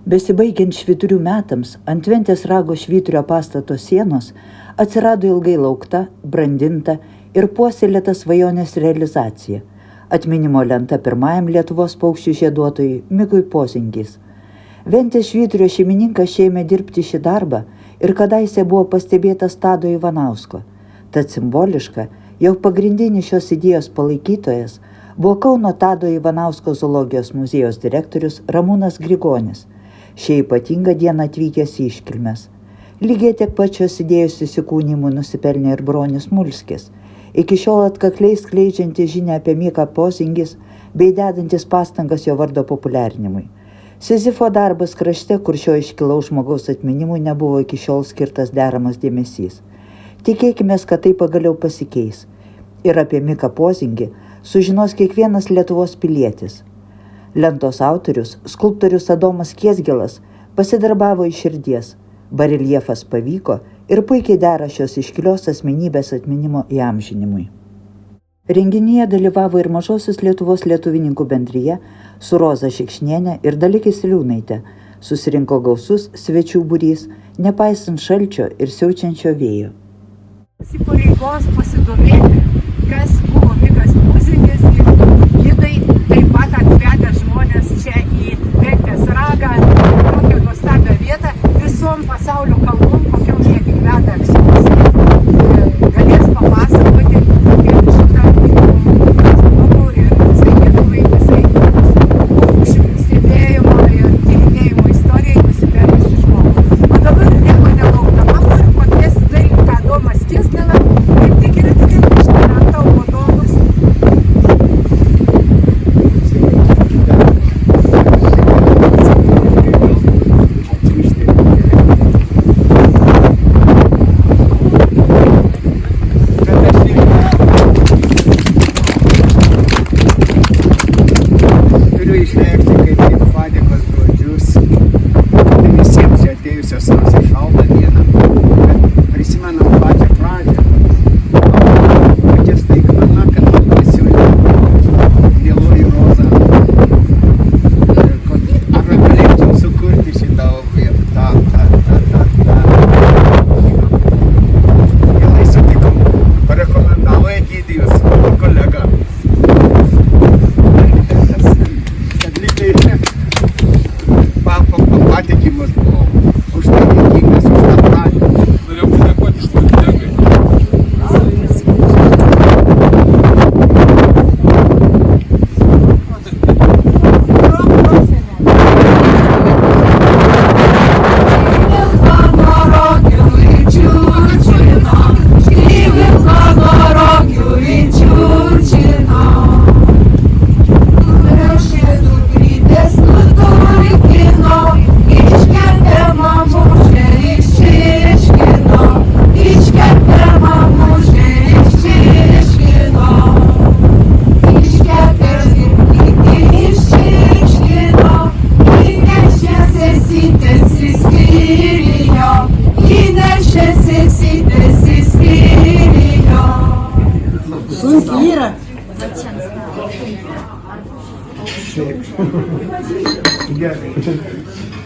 Besibaigiant švyturių metams, ant Ventės rago švyturio pastato sienos atsirado ilgai laukta, brandinta ir puoselėta svajonės realizacija – atminimo lenta pirmajam Lietuvos paukščių žieduotojui Mikui Pozingis. Ventės švyturio šeimininkas ėmė dirbti šį darbą ir kadaise buvo pastebėtas Tado Ivanausko. Tad simboliška, jog pagrindinis šios idėjos palaikytojas buvo Kauno Tado Ivanausko zoologijos muziejaus direktorius Ramūnas Grigonis, šią ypatingą dieną atvykęs į iškilmes. Lygiai tiek pačios idėjos įsikūnymų nusipelnė ir Bronius Mulskis, iki šiol atkakliai skleidžiantis žinią apie Miką Pozingis bei dedantis pastangas jo vardo populiarinimui. Sizifo darbas krašte, kur šio iškilaus žmogaus atminimui nebuvo iki šiol skirtas deramas dėmesys. Tikėkime, kad tai pagaliau pasikeis. Ir apie Miką Pozingį sužinos kiekvienas Lietuvos pilietis. Lentos autorius, skulptorius Adomas Kiesgilas, pasidarbavo iš širdies. Bareljefas pavyko ir puikiai dera šios iškilios asmenybės atminimo įamžinimui. Renginyje dalyvavo ir Mažosios Lietuvos lietuvininkų bendrija su Roza Šikšnienė ir Dalikis Liūnaitė. Susirinko gausus svečių būrys, nepaisant šalčio ir siaučiančio vėjo. Pareigos pasidomėti, kas buvo Mikas Pozingis, ir gidai taip pat atvedę žmonės čia į Ventės ragą, tokią nuostabią vietą, visom pasaulio kalbom, kokiom jie tik veda ekskursijas, galės papasakoti apie šitą žmogų ir visai Lietuvai, visai paukščių stebėjimo ir tyrinėjimo istorijai nusipelniusį žmogų. O dabar nieko nelaukdama noriu pakviesti daryti, ką Adomas Kiesgila kaip tik ir atitinka vadovus.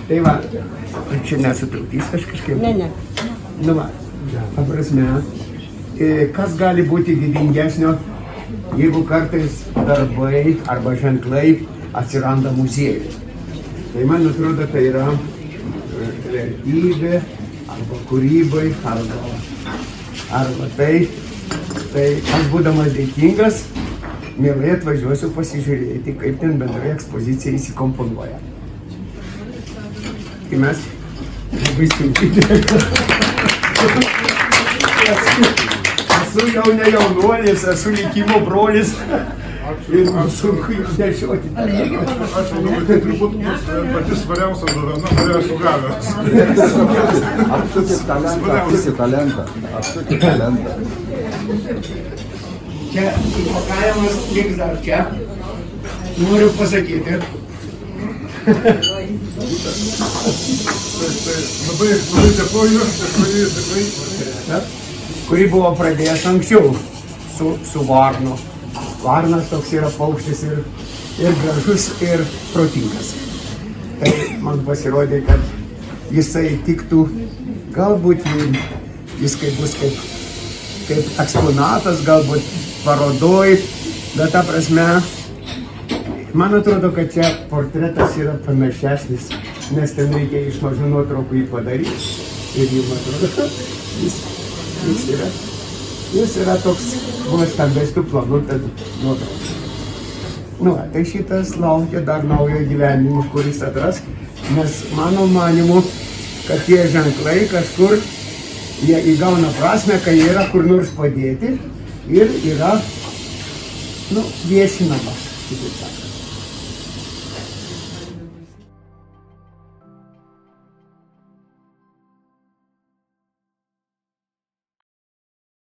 Tai va, čia nesutrukdys kažkaip. Ne. Nu va, prasme, kas gali būti didingesnio, jeigu kartais darbai arba ženklai atsiranda muziejuje. Tai man atrodo, tai yra vertybė arba kūrybai, arba tai aš būdamas dėkingas, mielai atvažiuosiu pasižiūrėti, kaip ten bendrai ekspozicija įsikomponuoja. Tai mes labai sunkiai. Esu jau ne jaunuolis, esu likimo brolis. Ir man sunku jums nešioti. Aš manau, tai turbūt pati svariausia dovana, kurią esu gavęs. Apsukit talentą. Čia įpakavimas liks dar čia. Noriu pasakyti. Labai dėkoju, tikrai. Kuri buvo pradėjęs anksčiau su varnu. Varnas toks yra paukštis ir gražus, ir protingas. Tai man pasirodė, kad jisai tiktų, galbūt jis bus kaip eksponatas, galbūt parodoj, bet ta prasme, man atrodo, kad čia portretas yra panašesnis, nes ten reikia iš mažų nuotraukų jį padaryti. Ir jums atrodo, jis yra toks stambesnių planų nuotraukas. Tai šitas laukia dar naujo gyvenimo, kuris atras, nes mano manimu, kad tie ženklai kažkur, jie įgauna prasme, kai jie yra kur nors padėti ir yra viešinamas, kitaip sakant.